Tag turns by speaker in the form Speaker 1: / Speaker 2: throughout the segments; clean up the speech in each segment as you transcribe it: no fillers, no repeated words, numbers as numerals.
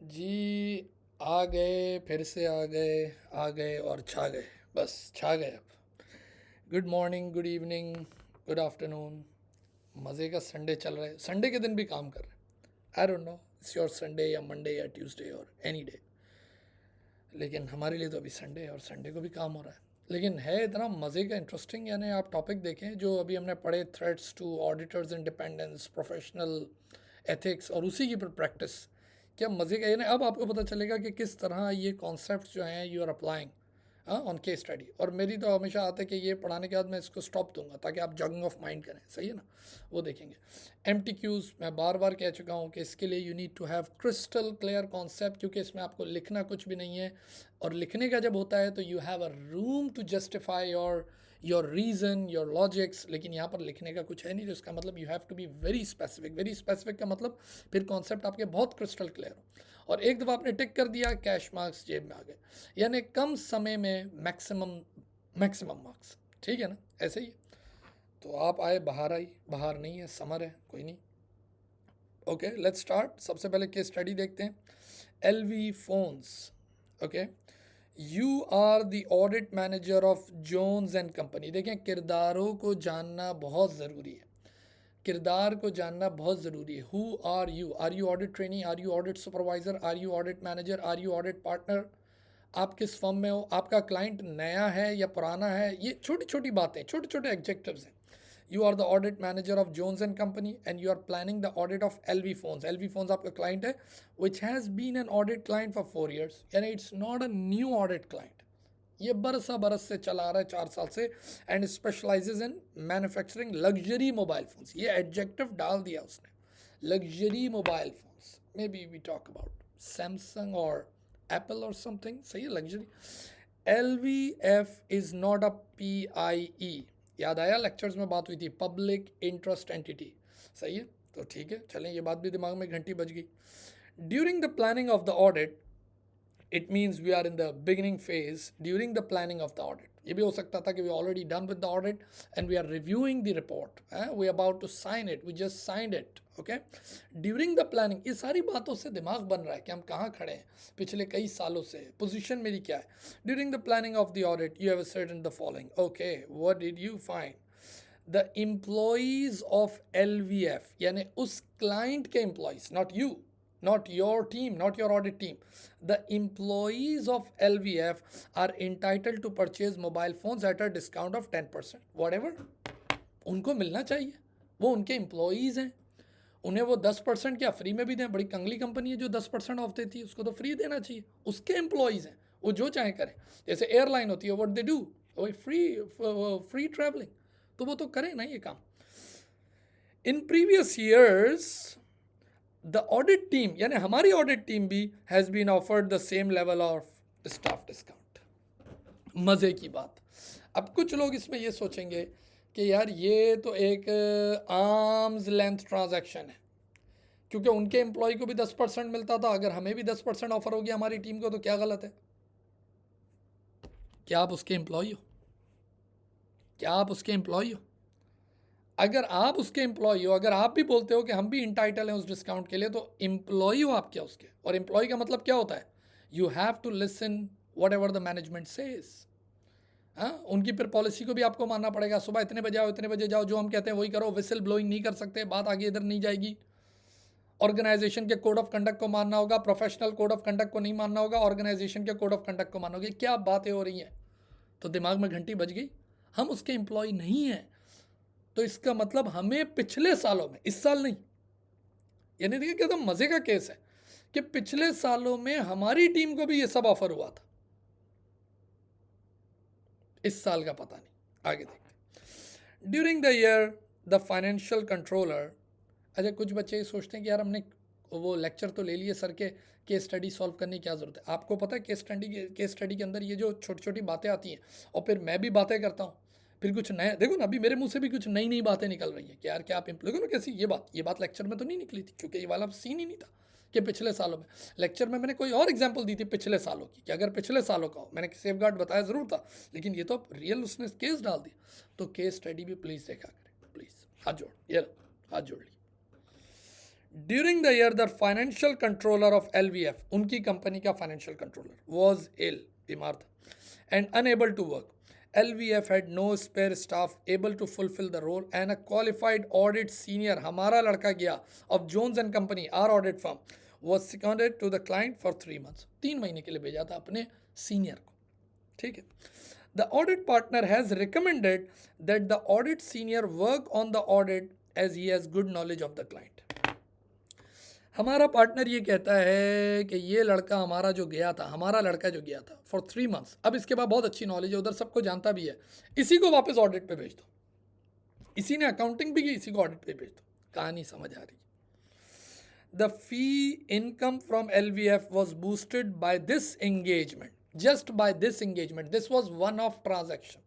Speaker 1: जी आ गए, फिर से आ गए और छा गए। बस छा गए अब। Good morning, good evening, good afternoon. मज़े का संडे चल रहा है। संडे के दिन भी काम कर रहे हैं। I don't know it's your Sunday या मंडे या ट्यूसडे और एनी डे, लेकिन हमारे लिए तो अभी संडे है और संडे को भी काम हो रहा है। लेकिन है इतना मज़े का, इंटरेस्टिंग। यानी आप टॉपिक देखें जो अभी हमने पढ़े, threats to auditors independence, professional ethics और उसी की प्रैक्टिस। क्या मज़े का। यानी अब आपको पता चलेगा कि किस तरह ये कॉन्सेप्ट जो हैं you are applying on case study. और मेरी तो हमेशा आता है कि ये पढ़ाने के बाद मैं इसको स्टॉप दूंगा ताकि आप जगिंग ऑफ माइंड करें। सही है ना, वो देखेंगे। MTQs मैं बार बार कह चुका हूँ कि इसके लिए you need to have crystal clear concept, क्योंकि इसमें आपको लिखना कुछ भी नहीं है। और लिखने का जब होता है तो you have a room to justify your reason, your logics. लेकिन यहाँ पर लिखने का कुछ है नहीं, तो इसका मतलब you have to be very specific. Very specific का मतलब फिर कॉन्सेप्ट आपके बहुत क्रिस्टल क्लियर हो। और एक दफ़ा आपने टिक कर दिया, कैश मार्क्स जेब में आ गए। यानी कम समय में मैक्सिमम मैक्सिमम मार्क्स। ठीक है ना, ऐसे ही। तो आप आए, बाहर आई, बाहर नहीं है, समर है, कोई नहीं। Okay, let's start. सबसे पहले केस स्टडी देखते हैं। LV phones. Okay, you are the audit manager of Jones and company. देखें, किरदारों को जानना बहुत ज़रूरी है। किरदार को जानना बहुत ज़रूरी है। Who are you audit trainee, are you audit supervisor, are you audit manager, are you audit partner. आप किस फर्म में हो, आपका क्लाइंट नया है या पुराना है। ये छोटी छोटी बातें, छोटे छोटे एग्जेक्टिव्स हैं। You are the audit manager of Jones and company and you are planning the audit of LV phones. LV phones आपका क्लाइंट है which has been an audit client for 4 years। यानी it's not a new audit client. ये बरस से चला आ रहा है, 4 साल से। And specializes in manufacturing luxury mobile phones. ये एडजेक्टिव डाल दिया उसने, luxury mobile phones. Maybe we talk about Samsung और एप्पल और समथिंग। सही है, luxury. LVF is not a PIE। याद आया, लेक्चर्स में बात हुई थी, पब्लिक इंटरेस्ट एंटिटी। सही है, तो ठीक है, चलें, ये बात भी दिमाग में घंटी बज गई। During the planning of the audit, it means we are in the beginning phase during the planning of the audit. ये भी हो सकता था कि we already done with the audit and we are reviewing the report. We are about to sign it. We just signed it. Okay. During the planning, ये सारी बातों से दिमाग बन रहा है कि हम कहाँ खड़े हैं पिछले कई सालों से, पोजीशन मेरी क्या है। During the planning of the audit, you have ascertained the following. Okay, what did you find? The employees of LVF, यानी उस client के employees, not you, not your team, not your audit team. The employees of LVF are entitled to purchase mobile phones at a discount of 10%. Whatever, उनको मिलना चाहिए, वो उनके employees हैं। उन्हें वो 10% क्या फ्री में भी दें। बड़ी कंगली कंपनी है जो 10% ऑफ देती है, उसको तो फ्री देना चाहिए। उसके एम्प्लॉयज़ हैं, वो जो चाहे करें। जैसे एयरलाइन होती है, व्हाट दे डू, वो फ्री ट्रैवलिंग, तो वो तो करें ना ये काम। In previous years the audit team, यानी हमारी ऑडिट टीम भी has been offered the same level of staff discount. मज़े की बात। अब कुछ लोग इसमें ये सोचेंगे कि यार ये तो एक आर्म्स लेंथ ट्रांजैक्शन है, क्योंकि उनके एम्प्लॉय को भी 10% मिलता था, अगर हमें भी 10% ऑफर हो गया हमारी टीम को, तो क्या गलत है। क्या आप उसके एम्प्लॉय हो? क्या आप उसके एम्प्लॉय हो? अगर आप उसके एम्प्लॉय हो, अगर आप भी बोलते हो कि हम भी इंटाइटल हैं उस डिस्काउंट के लिए, तो एम्प्लॉय हो आप क्या उसके। और एम्प्लॉय का मतलब क्या होता है, you have to listen whatever the management says. हाँ, उनकी फिर पॉलिसी को भी आपको मानना पड़ेगा। सुबह इतने बजे आओ, इतने बजे जाओ, जो हम कहते हैं वही करो। विसल ब्लोइंग नहीं कर सकते, बात आगे इधर नहीं जाएगी। ऑर्गेनाइजेशन के कोड ऑफ कंडक्ट को मानना होगा, प्रोफेशनल कोड ऑफ कंडक्ट को नहीं मानना होगा, ऑर्गेनाइजेशन के कोड ऑफ कंडक्ट को मानना होगा। क्या बातें हो रही हैं। तो दिमाग में घंटी बज गई, हम उसके एम्प्लॉय नहीं हैं। तो इसका मतलब हमें पिछले सालों में, इस साल नहीं, यानी देखिए एकदम मजे का केस है कि पिछले सालों में हमारी टीम को भी ये सब ऑफर हुआ था। इस साल का पता नहीं, आगे देखते। During the year the financial controller. अच्छा, कुछ बच्चे सोचते हैं कि यार हमने वो लेक्चर तो ले लिए सर के, केस स्टडी सॉल्व करने की क्या ज़रूरत है। आपको पता है केस स्टडी के अंदर ये जो छोटी छोटी बातें आती हैं, और फिर मैं भी बातें करता हूँ, फिर कुछ नया देखो ना, अभी मेरे मुंह से भी कुछ नई नई बातें निकल रही हैं कि यार क्या आप देखो ना कैसी ये बात लेक्चर में तो नहीं निकली थी, क्योंकि ये वाला सीन ही नहीं था कि पिछले सालों में। लेक्चर में मैंने कोई और एग्जांपल दी थी पिछले सालों की, कि अगर पिछले सालों का हो, मैंने सेफ गार्ड बताया ज़रूर था, लेकिन ये तो रियल उसने केस डाल दिया। तो केस स्टडी भी प्लीज़ देखा करें, प्लीज़। हाथ जोड़, ये हाथ जोड़ ली। During the year the financial controller of LVF, उनकी कंपनी का फाइनेंशियल कंट्रोलर, वॉज इल, बीमार था, and unable to work. LVF had no spare staff able to fulfill the role, and a qualified audit senior, हमारा लड़का गया, of Jones and Company, our audit firm, was seconded to the client for 3 months. 3 महीने के लिए भेजा था अपने senior को. ठीक है. The audit partner has recommended that the audit senior work on the audit as he has good knowledge of the client. हमारा पार्टनर ये कहता है कि ये लड़का हमारा जो गया था, हमारा लड़का जो गया था फॉर 3 मंथ्स, अब इसके बाद बहुत अच्छी नॉलेज है, उधर सबको जानता भी है, इसी को वापस ऑडिट पे भेज दो. इसी ने अकाउंटिंग भी की, इसी को ऑडिट पे भेज दो. कहानी समझ आ रही. The fee income from LVF was boosted by this engagement, just by this engagement, this was one off transaction.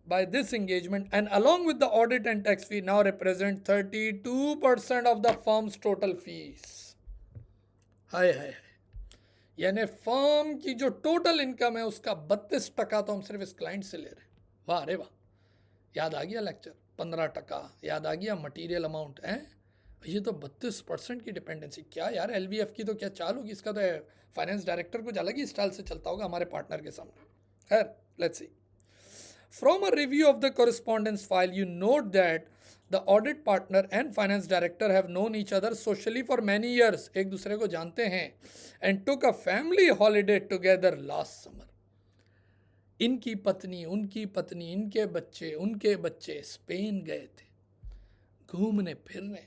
Speaker 1: By this engagement, and along with the audit and tax fee, now represent 32% of the firm's total fees. हाय हाय, यानी firm की जो total income है उसका 32% तो हम सिर्फ इस client से ले रहे हैं. वाह रे वाह. याद आ गया लेक्चर. 15% याद आ गया मटीरियल अमाउंट है. ये तो 32% की डिपेंडेंसी. क्या यार, LVF की तो क्या चाल होगी, इसका तो फाइनेंस डायरेक्टर कुछ अलग ही स्टाइल से चलता होगा हमारे पार्टनर के सामने. खैर, let's see. From a review of the correspondence file, you note that the audit partner and finance director have known each other socially for many years. एक दूसरे को जानते हैं. And took a family holiday together last summer. इनकी पत्नी, उनके बच्चे Spain गए थे घूमने फिरने.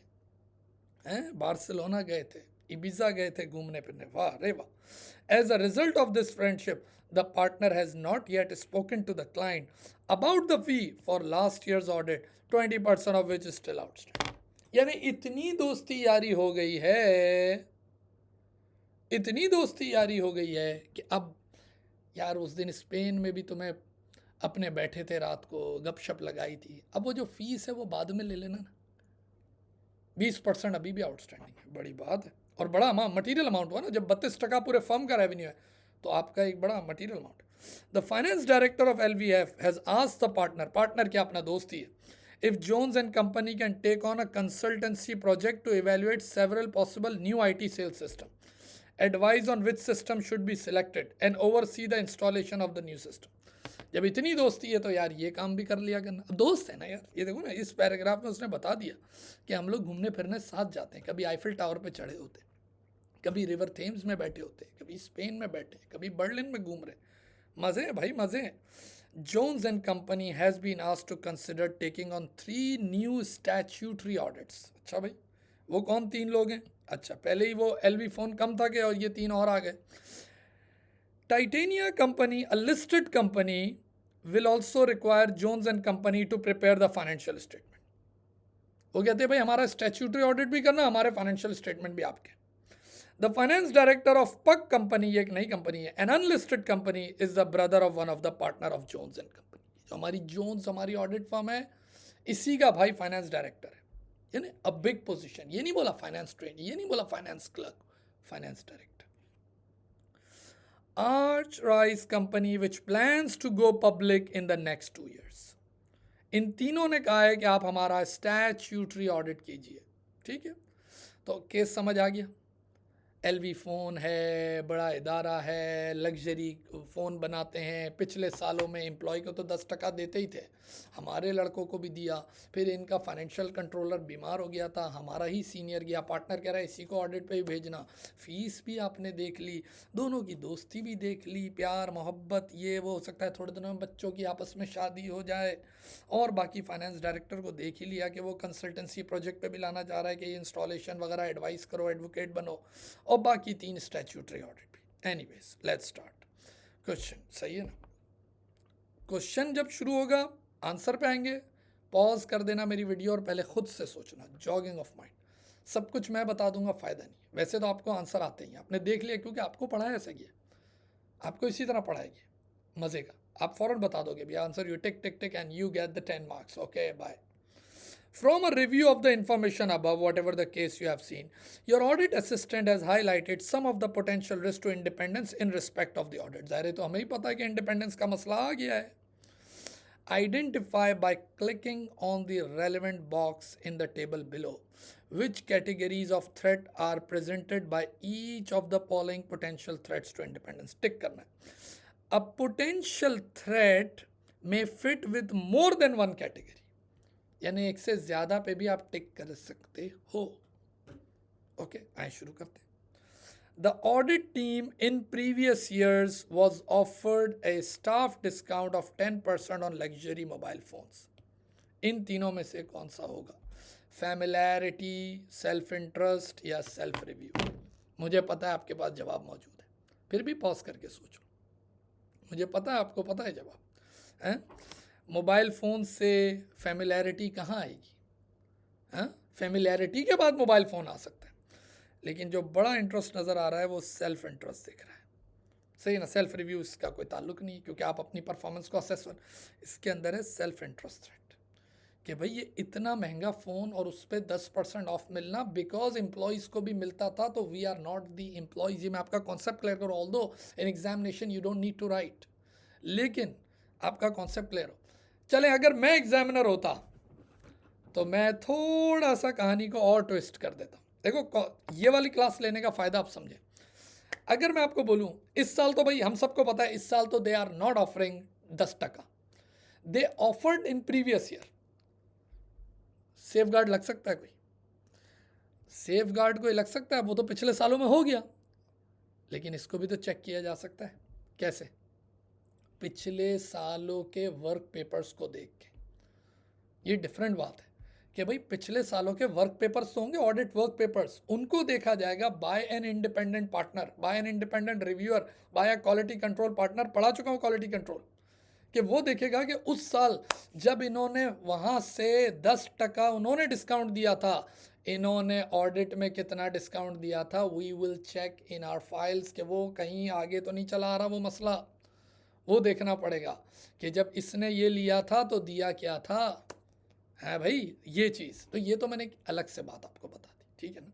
Speaker 1: बार्सिलोना गए थे, इबिजा गए थे घूमने फिरने. वाह रे वाह. As a result of this friendship, the partner has not yet spoken to the client about the fee for last year's audit, 20% of which is still outstanding. यानी इतनी दोस्ती यारी हो गई है कि अब यार उस दिन स्पेन में भी तुम्हें अपने बैठे थे, रात को गपशप लगाई थी, अब वो जो फीस है वो बाद में ले लेना ना. 20% अभी भी आउटस्टैंडिंग है. बड़ी बात है. और बड़ा मटीरियल अमाउंट हुआ ना. जब 32% पूरे फर्म का रेवेन्यू है तो आपका एक बड़ा material amount. The finance director of LVF has asked the partner क्या अपना दोस्त ही है, if Jones and Company can take on a consultancy project to evaluate several possible new IT sales system, advise on which system should be selected, and oversee the installation of the new system. जब इतनी दोस्ती है तो यार ये काम भी कर लिया करना. दोस्त है ना यार. ये देखो ना, इस पैराग्राफ में उसने बता दिया कि हम लोग घूमने फिरने साथ जाते हैं. कभी आईफिल टावर पे चढ़े होते, कभी रिवर थेम्स में बैठे होते, कभी स्पेन में बैठे, कभी बर्लिन में घूम रहे. मज़े हैं भाई, मज़े हैं. Jones and Company has been asked to consider taking on 3 new statutory audits. अच्छा भाई, वो कौन 3 लोग हैं? अच्छा, पहले ही वो LV फोन कम था कि, और ये 3 और आ गए. Titania Company, a listed company, will also require Jones and Company to prepare the financial statement. वो कहते हैं भाई हमारा स्टैट्यूटरी ऑडिट भी करना, हमारे फाइनेंशियल स्टेटमेंट भी आपके. द फाइनेंस डायरेक्टर ऑफ पक कंपनी, ये एक नई कंपनी है, an unlisted company, is the brother of one of the partner of Jones and company. जो हमारी जोन्स, हमारी ऑडिट फर्म है, इसी का भाई फाइनेंस डायरेक्टर है. यानी अ बिग पोजीशन. ये नहीं बोला फाइनेंस ट्रेनी, ये नहीं बोला finance clerk, finance director. Arch Rice Company which plans to go public in the next 2 years. इन तीनों ने कहा है कि आप हमारा स्टैट्यूटरी ऑडिट कीजिए. ठीक है, तो केस समझ आ गया. LV फ़ोन है, बड़ा इदारा है, लग्जरी फ़ोन बनाते हैं. पिछले सालों में एम्प्लॉय को तो 10% देते ही थे, हमारे लड़कों को भी दिया. फिर इनका फाइनेंशियल कंट्रोलर बीमार हो गया था, हमारा ही सीनियर गया, पार्टनर कह रहा है इसी को ऑडिट पे ही भेजना. फ़ीस भी आपने देख ली, दोनों की दोस्ती भी देख ली, प्यार मोहब्बत ये वो. हो सकता है थोड़े दिनों में बच्चों की आपस में शादी हो जाए. और बाकी फाइनेंस डायरेक्टर को देख ही लिया कि वो कंसल्टेंसी प्रोजेक्ट पे भी लाना चाह रहा है कि ये इंस्टॉलेशन वगैरह एडवाइस करो, एडवोकेट बनो, और बाकी 3 स्टैट्यूटरी ऑडिट भी. Anyways, let's start. क्वेश्चन सही है ना. क्वेश्चन जब शुरू होगा आंसर पे आएंगे. पॉज कर देना मेरी वीडियो और पहले खुद से सोचना. Jogging of mind. सब कुछ मैं बता दूंगा, फ़ायदा नहीं. वैसे तो आपको आंसर आते ही, आपने देख लिया क्योंकि आपको पढ़ाया ऐसा किया, आपको इसी तरह पढ़ाएगी. मज़े का. आप फ़ौरन बता दोगे भैया answer. You tick tick tick and you get the 10 marks. Okay, bye. From a review of the information above, whatever the case you have seen, your audit assistant has highlighted some of the potential risk to independence in respect of the audit. ज़ाहिर है तो हमें ही पता है कि independence का मसला आ गया है. Identify by clicking on the relevant box in the table below which categories of threat are presented by each of the following potential threats to independence. टिक करना है. A potential threat may fit with more than one category. यानी एक से ज़्यादा पे भी आप टिक कर सकते हो. ओके, आए शुरू करते हैं. The audit team in previous years was offered a staff discount of 10% on luxury mobile phones. इन तीनों में से कौन सा होगा? फैमिलैरिटी, सेल्फ इंटरेस्ट या सेल्फ रिव्यू? मुझे पता है आपके पास जवाब मौजूद है, फिर भी पॉज करके सोचो. मुझे पता है आपको पता है जवाब है. मोबाइल फ़ोन से फैमिलैरिटी कहाँ आएगी? हाँ, फैमिलैरिटी के बाद मोबाइल फ़ोन आ सकता है, लेकिन जो बड़ा इंटरेस्ट नज़र आ रहा है वो सेल्फ इंटरेस्ट दिख रहा है. सही ना? सेल्फ रिव्यू इसका कोई ताल्लुक नहीं, क्योंकि आप अपनी परफॉर्मेंस को असेस. इसके अंदर है सेल्फ इंटरेस्ट थ्रेट कि भाई ये इतना महंगा फ़ोन और उस पर 10% ऑफ मिलना, बिकॉज एम्प्लॉयज़ को भी मिलता था, तो we are not the employees. ये मैं आपका कॉन्सेप्ट क्लियर करूँ. Although in examination you don't need to write, लेकिन आपका कॉन्सेप्ट क्लियर हो. चलें, अगर मैं एग्जामिनर होता तो मैं थोड़ा सा कहानी को और ट्विस्ट कर देता. देखो, ये वाली क्लास लेने का फ़ायदा आप समझें. अगर मैं आपको बोलूं इस साल तो भाई हम सबको पता है, इस साल तो they are not offering 10%. They offered in previous year. Safeguard लग सकता है कोई? सेफ गार्ड कोई लग सकता है? वो तो पिछले सालों में हो गया, लेकिन इसको भी तो चेक किया जा सकता है. कैसे? पिछले सालों के वर्क पेपर्स को देख के. ये डिफरेंट बात है कि भाई पिछले सालों के वर्क पेपर्स तो होंगे, ऑडिट वर्क पेपर्स, उनको देखा जाएगा by an independent partner, by an independent reviewer, by a quality control partner. पढ़ा चुका हूँ क्वालिटी कंट्रोल, कि वो देखेगा कि उस साल जब इन्होंने वहाँ से 10% उन्होंने डिस्काउंट दिया था, इन्होंने ऑडिट में कितना डिस्काउंट दिया था. We will check in our files कि वो कहीं आगे तो नहीं चला आ रहा वो मसला. वो देखना पड़ेगा कि जब इसने ये लिया था तो दिया क्या था. है भाई ये चीज़. तो ये तो मैंने एक अलग से बात आपको बता दी, ठीक है ना.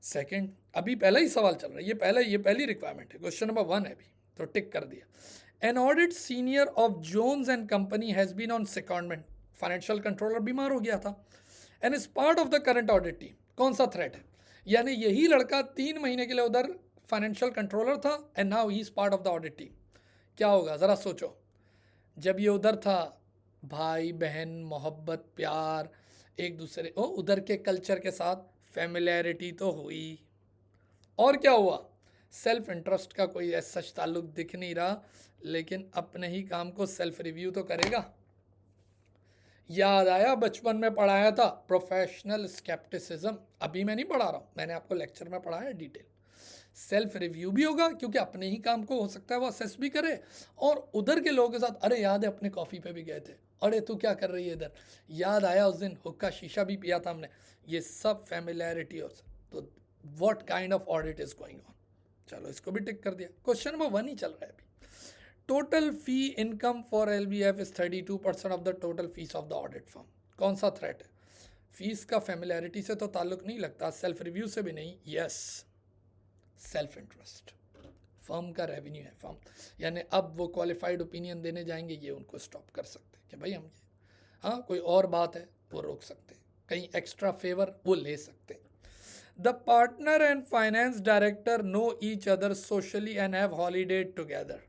Speaker 1: सेकंड, अभी पहला ही सवाल चल रहा है, ये पहली रिक्वायरमेंट है. क्वेश्चन नंबर 1 है अभी, तो टिक कर दिया. An audit senior of Jones and company has been on secondment. Financial controller बीमार हो गया था and is part of the current audit team. कौन सा थ्रेट है? यानी यही लड़का 3 महीने के लिए उधर फाइनेंशियल कंट्रोलर था and now he is part of the audit team. क्या होगा ज़रा सोचो. जब ये उधर था, भाई बहन, मोहब्बत, प्यार, एक दूसरे उधर के कल्चर के साथ फैमिलियरिटी तो हुई. और क्या हुआ? सेल्फ इंटरेस्ट का कोई ऐसा सच ताल्लुक दिख नहीं रहा, लेकिन अपने ही काम को सेल्फ रिव्यू तो करेगा. याद आया बचपन में पढ़ाया था प्रोफेशनल स्केप्टिसिज्म. अभी मैं नहीं पढ़ा रहा हूँ, मैंने आपको लेक्चर में पढ़ाया है डिटेल. सेल्फ रिव्यू भी होगा, क्योंकि अपने ही काम को हो सकता है वो असेस भी करे, और उधर के लोगों के साथ, अरे याद है अपने कॉफ़ी पे भी गए थे, अरे तू क्या कर रही है इधर, याद आया उस दिन हुक्का शीशा भी पिया था हमने. ये सब फैमिलियरिटी हो. तो what kind of audit is going on. चलो इसको भी टिक कर दिया. क्वेश्चन नंबर 1 ही चल रहा है अभी. Total fee income for LBF is 32% of the total fees of the audit firm. कौन सा थ्रेट है? फीस का फैमिलियरिटी से तो ताल्लुक नहीं लगता, सेल्फ रिव्यू से भी नहीं. Yes, self interest. फर्म का रेवेन्यू है फर्म, यानी अब वो क्वालिफाइड ओपिनियन देने जाएंगे, ये उनको स्टॉप कर सकते हैं कि भाई हम ये, हाँ कोई और बात है वो रोक सकते हैं, कहीं एक्स्ट्रा फेवर वो ले सकते हैं. The partner and finance director know each other socially and have holiday together.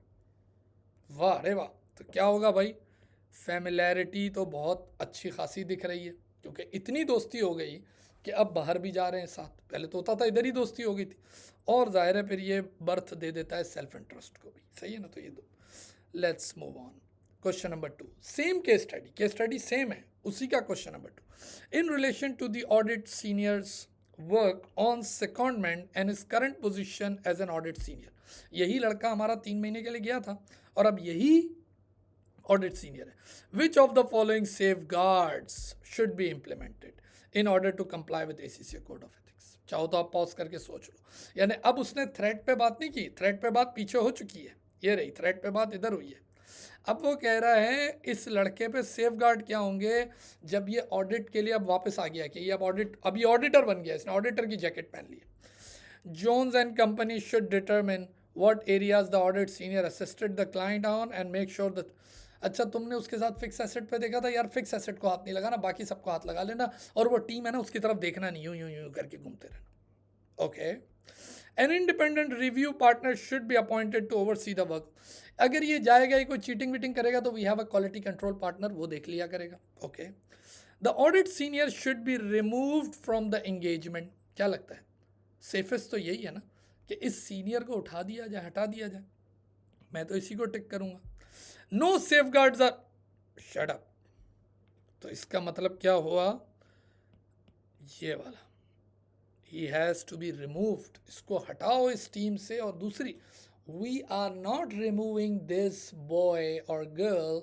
Speaker 1: वाह रे वाह. तो क्या होगा भाई? फैमिलैरिटी तो बहुत अच्छी खासी दिख रही है, क्योंकि इतनी दोस्ती हो गई कि अब बाहर भी जा रहे हैं साथ. पहले तो होता था इधर ही दोस्ती हो गई थी, और जाहिर है फिर ये बर्थ दे देता है सेल्फ इंटरेस्ट को भी. सही है ना? तो ये दो. Let's move on. Question number 2, same case study same है, उसी का question number 2. In relation to the audit seniors work on secondment and is current position as an audit senior. यही लड़का हमारा 3 महीने के लिए गया था और अब यही ऑडिट सीनियर है. Which of the following safeguards should be implemented in order to comply with ACCA code of ethics. चाहो तो आप पॉज करके सोच लो. यानी अब उसने थ्रेट पे बात नहीं की, थ्रेट पे बात पीछे हो चुकी है, ये रही थ्रेट पे बात इधर हुई है. अब वो कह रहा है इस लड़के पे सेफ गार्ड क्या होंगे जब ये ऑडिट के लिए अब वापस आ गया कि ये अब ये ऑडिटर बन गया, इसने ऑडिटर की जैकेट पहन ली. Jones and company should determine what areas the audit senior assisted the client on and make sure that अच्छा तुमने उसके साथ फिक्स एसेट पे देखा था, यार फिक्स एसेट को हाथ नहीं लगाना, बाकी सबको हाथ लगा लेना, और वो टीम है ना उसकी तरफ देखना नहीं, यूं यूं यूं करके घूमते रहना। Okay, an independent review partner should be appointed to oversee the work. अगर ये जाएगा ही कोई चीटिंग वीटिंग करेगा तो we have a quality control partner, वो देख लिया करेगा। Okay, the audit senior should be removed from the engagement. क्या लगता है सेफेस्ट तो यही है ना कि इस सीनियर को उठा दिया जाए, हटा दिया जाए। मैं तो इसी को टिक करूंगा। No safeguards are, shut up. तो इसका मतलब क्या हुआ, ये वाला he has to be removed, इसको हटाओ इस टीम से। और दूसरी, we are not removing this boy or girl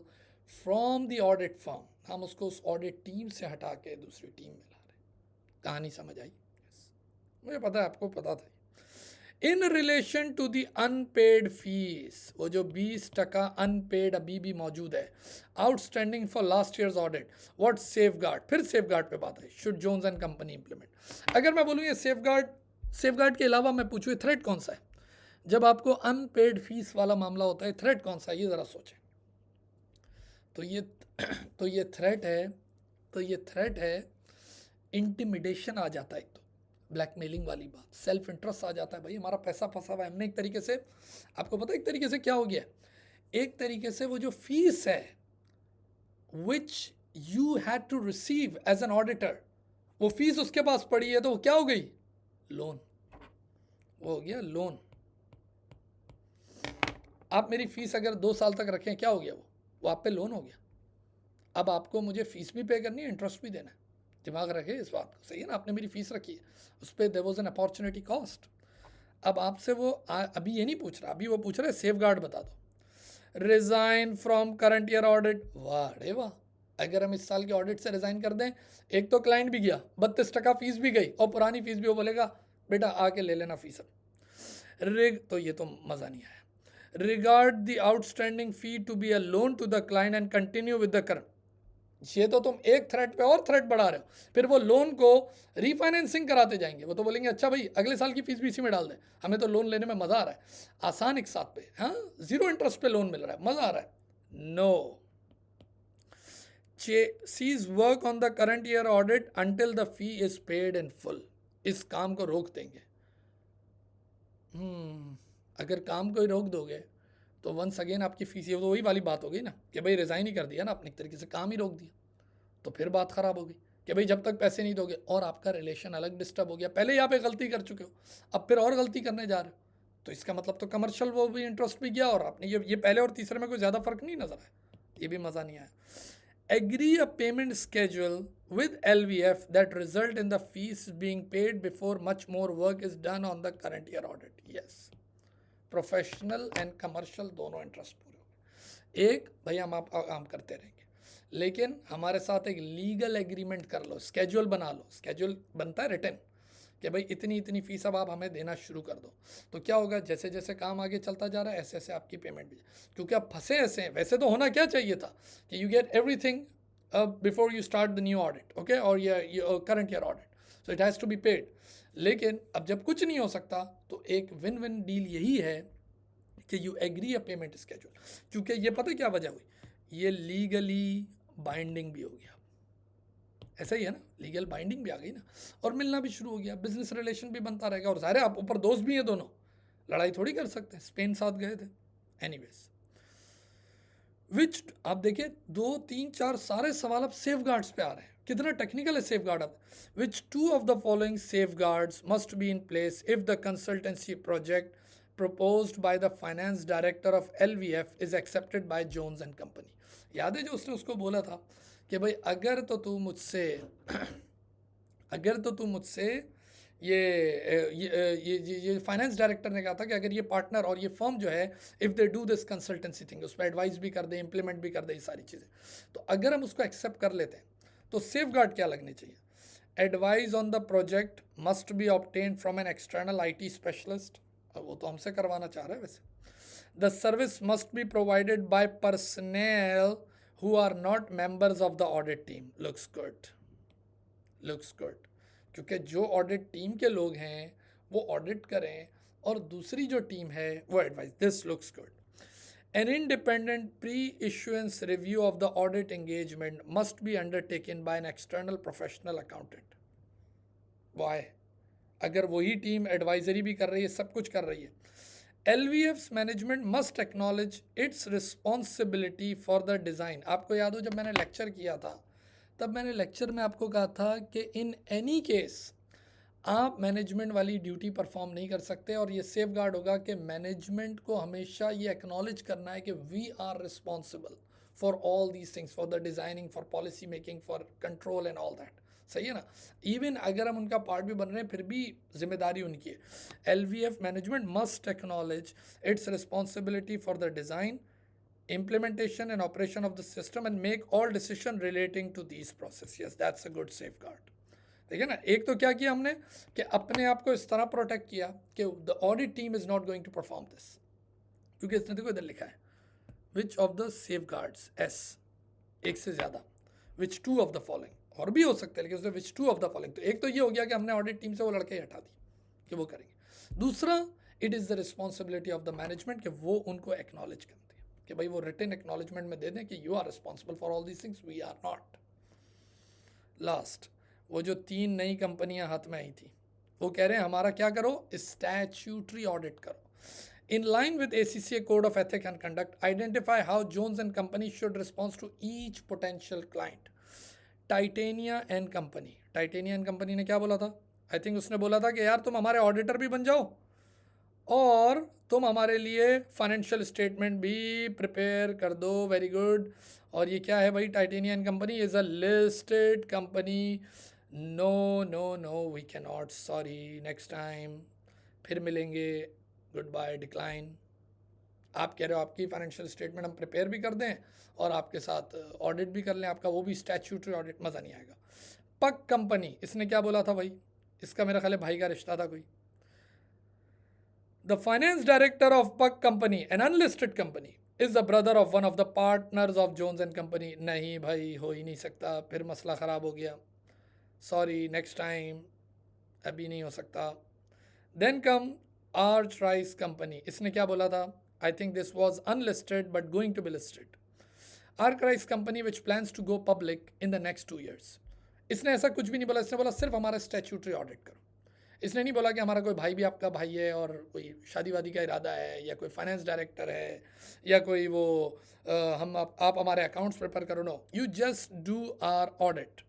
Speaker 1: from the audit firm, हम उसको उस ऑडिट टीम से हटा के दूसरी टीम में ला रहे हैं। कहानी समझ आई? मुझे पता है आपको पता था। In relation to the unpaid fees, वो जो 20% अनपेड अभी भी मौजूद है, outstanding for last year's audit, what safeguard, फिर सेफ गार्ड पे बात है, should Jones and company implement. अगर मैं बोलूँ ये सेफ गार्ड के अलावा मैं पूछूँ थ्रेट कौन सा है, जब आपको अनपेड फीस वाला मामला होता है थ्रेट कौन सा है, ये ज़रा सोचें। तो ये तो ये थ्रेट है इंटिमिडेशन आ जाता है, एक तो ब्लैकमेलिंग वाली बात, सेल्फ इंटरेस्ट आ जाता है, भाई हमारा पैसा फंसा हुआ है, हमने एक तरीके से, आपको पता है एक तरीके से क्या हो गया, एक तरीके से वो जो फीस है which you had to receive as an auditor, वो फीस उसके पास पड़ी है तो वो क्या हो गई, लोन, वो हो गया लोन। आप मेरी फीस अगर 2 साल तक रखें, क्या हो गया, वो आप पे लोन हो गया। अब आपको मुझे फीस भी पे करनी है, इंटरेस्ट भी देना है, दिमाग रखे इस बात को, सही है ना। आपने मेरी फीस रखी है, उस पर there was an opportunity cost. अब आपसे वो अभी ये नहीं पूछ रहा, अभी वो पूछ रहा है सेफ गार्ड बता दो। Resign from current year audit, वाह रे वाह, अगर हम इस साल के ऑडिट से रिजाइन कर दें, एक तो क्लाइंट भी गया, 32% फीस भी गई, और पुरानी फीस भी वो बोलेगा बेटा आके ले लेना फीस। तो ये तो मज़ा नहीं आया। Regard the outstanding fee to be a loan to the client and continue with the current, ये तो तुम एक थ्रेट पे और थ्रेट बढ़ा रहे हो, फिर वो लोन को रीफाइनेंसिंग कराते जाएंगे, वो तो बोलेंगे अच्छा भाई अगले साल की फीस भी इसी में डाल दें, हमें तो लोन लेने में मज़ा आ रहा है, आसान एक साथ पे, हाँ 0 इंटरेस्ट पे लोन मिल रहा है, मज़ा आ रहा है। No, cease work on the current year audit until the fee is paid in full, इस काम को रोक देंगे। अगर काम को ही रोक दोगे तो वंस अगेन आपकी फीस, ये तो वही वाली बात हो गई ना कि भाई रिज़ाइन ही कर दिया ना आपने, एक तरीके से काम ही रोक दिया, तो फिर बात ख़राब हो गई कि भाई जब तक पैसे नहीं दोगे, और आपका रिलेशन अलग डिस्टर्ब हो गया, पहले यहाँ पे गलती कर चुके हो, अब फिर और गलती करने जा रहे हो, तो इसका मतलब तो कमर्शियल वो भी इंटरेस्ट भी गया, और आपने ये पहले और तीसरे में कोई ज़्यादा फ़र्क नहीं नज़र आया, ये भी मज़ा नहीं आया। Agree a payment schedule with LVF that result in the fees being paid before much more work is done on the current year audit. Yes, professional and commercial दोनों इंटरेस्ट पूरे हो गए। एक भाई हम आप काम करते रहेंगे, लेकिन हमारे साथ एक लीगल एग्रीमेंट कर लो, स्केड्यूल बना लो, स्केड्यूल बनता है रिटर्न कि भाई इतनी इतनी फीस अब आप हमें देना शुरू कर दो, तो क्या होगा जैसे जैसे काम आगे चलता जा रहा है ऐसे ऐसे आपकी पेमेंट भी, क्योंकि आप फंसे ऐसे हैं। वैसे तो होना क्या चाहिए था कि you get everything before you start the new audit, okay, और ये current year audit, so it has to be paid. लेकिन अब जब कुछ नहीं हो सकता तो एक विन विन डील यही है कि you agree a payment schedule, क्योंकि ये पता क्या वजह हुई, ये लीगली बाइंडिंग भी हो गया, ऐसा ही है ना, लीगल बाइंडिंग भी आ गई ना, और मिलना भी शुरू हो गया, बिजनेस रिलेशन भी बनता रहेगा, और सारे आप ऊपर दोस्त भी हैं दोनों, लड़ाई थोड़ी कर सकते हैं, स्पेन साथ गए थे। एनीवेज, विच आप देखिए 2 3 4 सारे सवाल अब सेफ गार्ड्स पे आ रहे हैं, कितना टेक्निकल है सेफ गार्ड अब। विच 2 of the following safe guards must be in place if the consultancy project proposed by the finance director of LVF is accepted by Jones and Company। याद है जो उसने उसको बोला था कि भाई अगर तो तू मुझसे ये फाइनेंस डायरेक्टर ने कहा था कि अगर ये पार्टनर और ये फर्म जो है if they do this consultancy thing, उस पर एडवाइस भी कर दे, इंप्लीमेंट भी कर दे, ये सारी चीज़ें, तो अगर हम उसको एक्सेप्ट कर लेते हैं तो सेफ गार्ड क्या लगने चाहिए, advice on the project must be obtain from an external IT specialist, वो तो हमसे करवाना चाह रहा है वैसे। The service must be provided by personal who are not members of the audit team, looks good, क्योंकि जो ऑडिट टीम के लोग हैं वो ऑडिट करें और दूसरी जो टीम है वो advice, this looks good. An independent pre-issuance review of the audit engagement must be undertaken by an external professional accountant. Why? अगर वही टीम एडवाइजरी भी कर रही है, सब कुछ कर रही है, LVF's management must acknowledge it's responsibility for the design. आपको याद हो जब मैंने लेक्चर किया था, तब मैंने लेक्चर में आपको कहा था कि इन एनी केस आप मैनेजमेंट वाली ड्यूटी परफॉर्म नहीं कर सकते, और ये सेफ गार्ड होगा कि मैनेजमेंट को हमेशा ये एक्नॉलेज करना है कि we are responsible for all these things, for the designing, for policy making, for control and all that. सही है ना? इवन अगर हम उनका पार्ट भी बन रहे हैं, फिर भी जिम्मेदारी उनकी है. LVF management must acknowledge it's responsibility for the design, implementation and operation of the system and make all decision relating to these process. Yes, that's a good safeguard. ठीक है ना? एक तो क्या किया हमने कि अपने आप को इस तरह प्रोटेक्ट किया कि the audit team is not going to perform this, क्योंकि इसने देखो इधर लिखा है which of the safeguards, एस, एक से ज़्यादा, which two of the following, और भी हो सकता है लेकिन उसमें which two of the following. तो एक तो ये हो गया कि हमने ऑडिट टीम से वो लड़के ही हटा दी कि वो करेंगे. दूसरा, it is the responsibility of the management कि वो उनको एक्नॉलेज करते हैं कि भाई वो रिटन एक्नॉलेजमेंट में दे दें कि you are responsible for all these things, we are not. Last, वो जो 3 नई कंपनियां हाथ में आई थी, वो कह रहे हैं हमारा क्या करो, स्टैट्यूटरी ऑडिट करो. In line with ACCA Code of Ethics and Conduct, identify how Jones and Company should respond to each potential client. Titania and Company. Titania and Company ने क्या बोला था? I think उसने बोला था कि यार तुम हमारे ऑडिटर भी बन जाओ और तुम हमारे लिए फाइनेंशियल स्टेटमेंट भी प्रिपेयर कर दो. Very good. और ये क्या है भाई? Titania and company is a listed company. No no no, we can not, sorry, next time, फिर मिलेंगे, गुड बाय, डिक्लाइन. आप कह रहे हो आपकी फाइनेंशियल स्टेटमेंट हम प्रिपेयर भी कर दें और आपके साथ ऑडिट भी कर लें आपका, वो भी स्टैट्यूटरी ऑडिट, मज़ा नहीं आएगा. पक कंपनी, इसने क्या बोला था भाई? इसका मेरा ख्याल है भाई का रिश्ता था कोई. The finance director of Puck Company, an unlisted company, is the brother of one of the partners of Jones and Company. नहीं भाई, हो ही नहीं सकता, फिर मसला ख़राब हो गया. सॉरी, नेक्स्ट टाइम, अभी नहीं हो सकता. Then come Arch Rice Company. इसने क्या बोला था? I think this was unlisted but going to be listed. Arch Rice Company which plans to go public in the next 2 years. इसने ऐसा कुछ भी नहीं बोला, इसने बोला सिर्फ हमारा स्टैट्यूटरी ऑडिट करो. इसने नहीं बोला कि हमारा कोई भाई भी आपका भाई है और कोई शादी वादी का इरादा है, या कोई फाइनेंस डायरेक्टर है, या कोई वो हम आप हमारे अकाउंट्स प्रिपेयर करो. No, you just do our audit.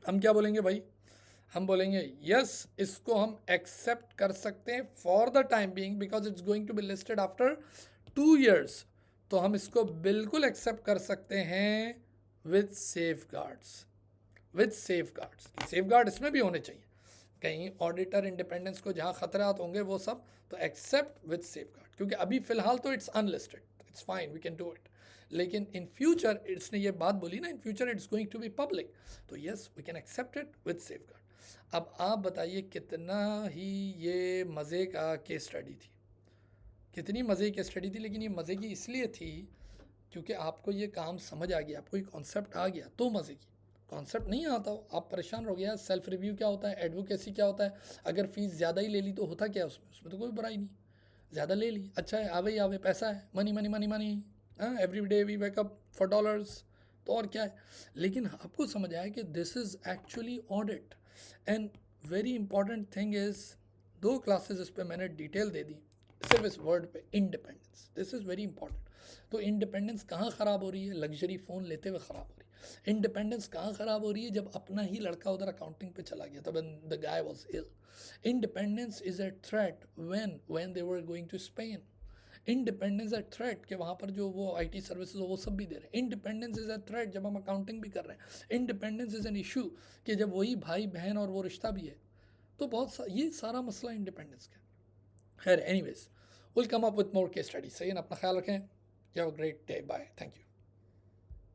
Speaker 1: हम क्या बोलेंगे भाई? हम बोलेंगे यस, इसको हम एक्सेप्ट कर सकते हैं for the time being because it's going to be listed after 2 years. तो हम इसको बिल्कुल एक्सेप्ट कर सकते हैं with safe guards. With safe guards, safe guard इसमें भी होने चाहिए. कहीं ऑडिटर इंडिपेंडेंस को जहाँ खतरात होंगे वो सब, तो एक्सेप्ट विद सेफ गार्ड. क्योंकि अभी फ़िलहाल तो it's unlisted, it's fine, we can do it. लेकिन इन फ्यूचर, इसने ये बात बोली ना, in future it's going to be public, तो yes, we can accept it with safeguard. अब आप बताइए कितना ही ये मज़े का केस स्टडी थी, कितनी मज़े की स्टडी थी. लेकिन ये मज़े की इसलिए थी क्योंकि आपको ये काम समझ आ गया, आपको ये कॉन्सेप्ट आ गया, तो मज़े की. कॉन्सेप्ट नहीं आता हो, आप परेशान हो गया. सेल्फ रिव्यू क्या होता है, एडवोकेसी क्या होता है, अगर फ़ीस ज़्यादा ही ले ली तो होता क्या है उसमें? उसमें तो कोई बुराई नहीं. ज़्यादा ले ली, अच्छा है, आवे ही आवे, पैसा है, मनी मनी मनी मनी. हाँ, every day we wake up for dollars, तो और क्या है. लेकिन आपको समझ आया कि this is actually audit. And very important thing is, 2 classes इस पर मैंने डिटेल दे दी सिर्फ इस वर्ड पे, independence. This is very important. तो इंडिपेंडेंस कहाँ ख़राब हो रही है? लग्जरी फ़ोन लेते हुए ख़राब हो रही है. इंडिपेंडेंस कहाँ ख़राब हो रही है? जब अपना ही लड़का उधर अकाउंटिंग पे चला गया, तब the guy was ill. Independence is a threat when they were going to Spain. Independence a threat कि वहाँ पर जो वो IT सर्विसेज वो सब भी दे रहे हैं. इंडिपेंडेंस इज़ ए थ्रेट जब हम अकाउंटिंग भी कर रहे हैं. इंडिपेंडेंस इज़ एन इशू कि जब वही भाई बहन और वो रिश्ता भी है. तो ये सारा मसला इंडिपेंडेंस का. खैर, anyways, will come up with more case study. सही है ना? अपना ख्याल रखें. You have a great day. Bye. Thank you.